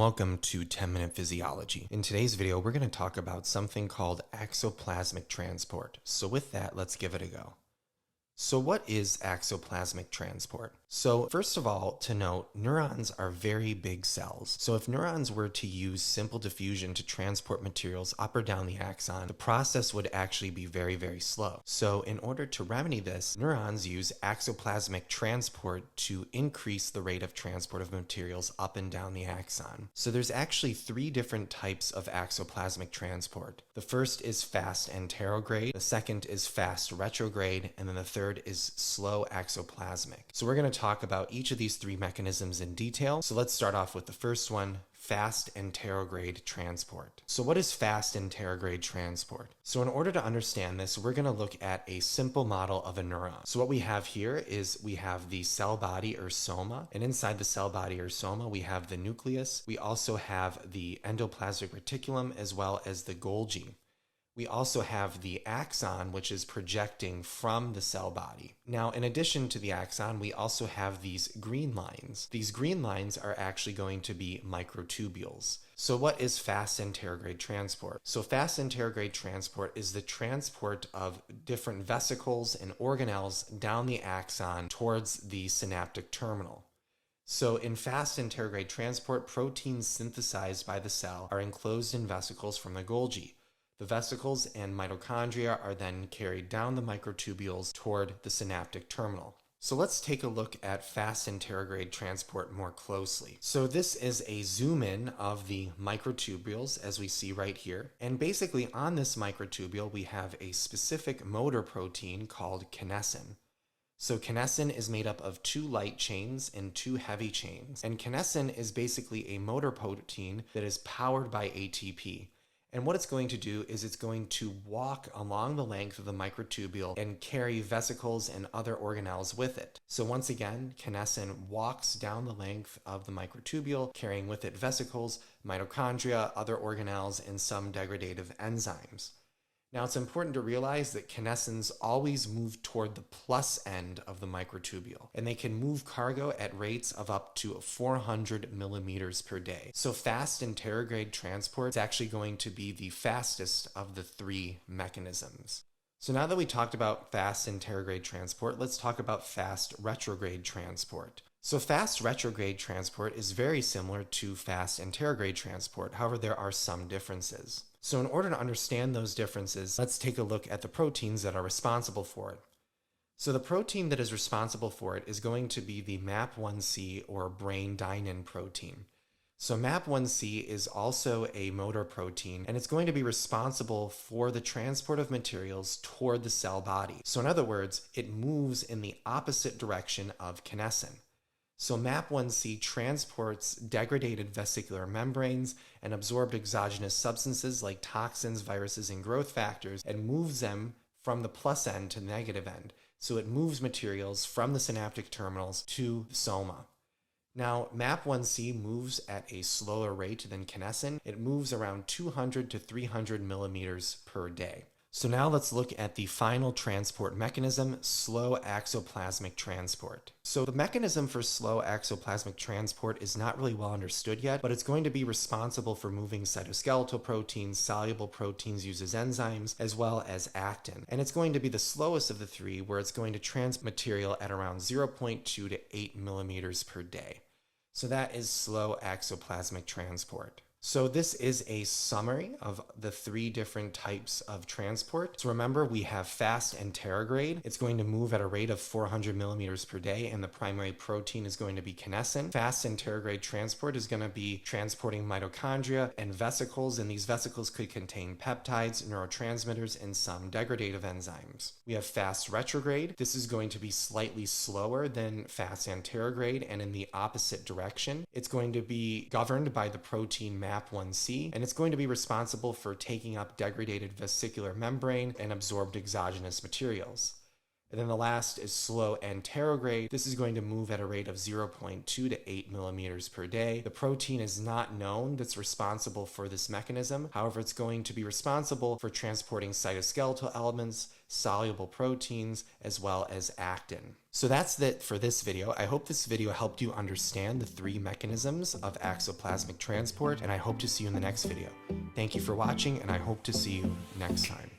welcome to 10-Minute Physiology. In today's video, we're going to talk about something called axoplasmic transport. So with that, let's give it a go. So what is axoplasmic transport? So first of all, to note, neurons are very big cells. So if neurons were to use simple diffusion to transport materials up or down the axon, the process would actually be very, very slow. So in order to remedy this, neurons use axoplasmic transport to increase the rate of transport of materials up and down the axon. So there's actually three different types of axoplasmic transport. The first is fast anterograde, the second is fast retrograde, and then the third is slow axoplasmic. So we're going to talk about each of these three mechanisms in detail. So let's start off with the first one, fast anterograde transport. So what is fast anterograde transport? So in order to understand this, we're going to look at a simple model of a neuron. So what we have here is we have the cell body or soma, and inside the cell body or soma, we have the nucleus. We also have the endoplasmic reticulum as well as the Golgi. We also have the axon, which is projecting from the cell body. Now, in addition to the axon, we also have these green lines. These green lines are actually going to be microtubules. So what is fast anterograde transport? So fast anterograde transport is the transport of different vesicles and organelles down the axon towards the synaptic terminal. So in fast anterograde transport, proteins synthesized by the cell are enclosed in vesicles from the Golgi. The vesicles and mitochondria are then carried down the microtubules toward the synaptic terminal. So let's take a look at fast anterograde transport more closely. So this is a zoom in of the microtubules as we see right here. And basically on this microtubule, we have a specific motor protein called kinesin. So kinesin is made up of two light chains and two heavy chains. And kinesin is basically a motor protein that is powered by ATP. And what it's going to do is it's going to walk along the length of the microtubule and carry vesicles and other organelles with it. So once again, kinesin walks down the length of the microtubule, carrying with it vesicles, mitochondria, other organelles, and some degradative enzymes. Now, it's important to realize that kinesins always move toward the plus end of the microtubule, and they can move cargo at rates of up to 400 millimeters per day. So fast anterograde transport is actually going to be the fastest of the three mechanisms. So now that we talked about fast anterograde transport, let's talk about fast retrograde transport. So fast retrograde transport is very similar to fast anterograde transport. However, there are some differences. So in order to understand those differences, let's take a look at the proteins that are responsible for it. So the protein that is responsible for it is going to be the MAP1C or brain dynin protein. So MAP1C is also a motor protein, and it's going to be responsible for the transport of materials toward the cell body. So in other words, it moves in the opposite direction of kinesin. So MAP1C transports degraded vesicular membranes and absorbed exogenous substances like toxins, viruses, and growth factors and moves them from the plus end to the negative end. So it moves materials from the synaptic terminals to the soma. Now, MAP1C moves at a slower rate than kinesin. It moves around 200 to 300 millimeters per day. So now let's look at the final transport mechanism, slow axoplasmic transport. So the mechanism for slow axoplasmic transport is not really well understood yet, but it's going to be responsible for moving cytoskeletal proteins, soluble proteins used as enzymes, as well as actin. And it's going to be the slowest of the three, where it's going to transmit material at around 0.2 to 8 millimeters per day. So that is slow axoplasmic transport. So this is a summary of the three different types of transport. So remember, we have fast anterograde. It's going to move at a rate of 400 millimeters per day, and the primary protein is going to be kinesin. Fast anterograde transport is going to be transporting mitochondria and vesicles, and these vesicles could contain peptides, neurotransmitters, and some degradative enzymes. We have fast retrograde. This is going to be slightly slower than fast anterograde and in the opposite direction. It's going to be governed by the protein MAP1C, and it's going to be responsible for taking up degraded vesicular membrane and absorbed exogenous materials. And then the last is slow anterograde. This is going to move at a rate of 0.2 to 8 millimeters per day. The protein is not known that's responsible for this mechanism. However, it's going to be responsible for transporting cytoskeletal elements, soluble proteins, as well as actin. So that's it for this video. I hope this video helped you understand the 3 mechanisms of axoplasmic transport, and I hope to see you in the next video. Thank you for watching, and I hope to see you next time.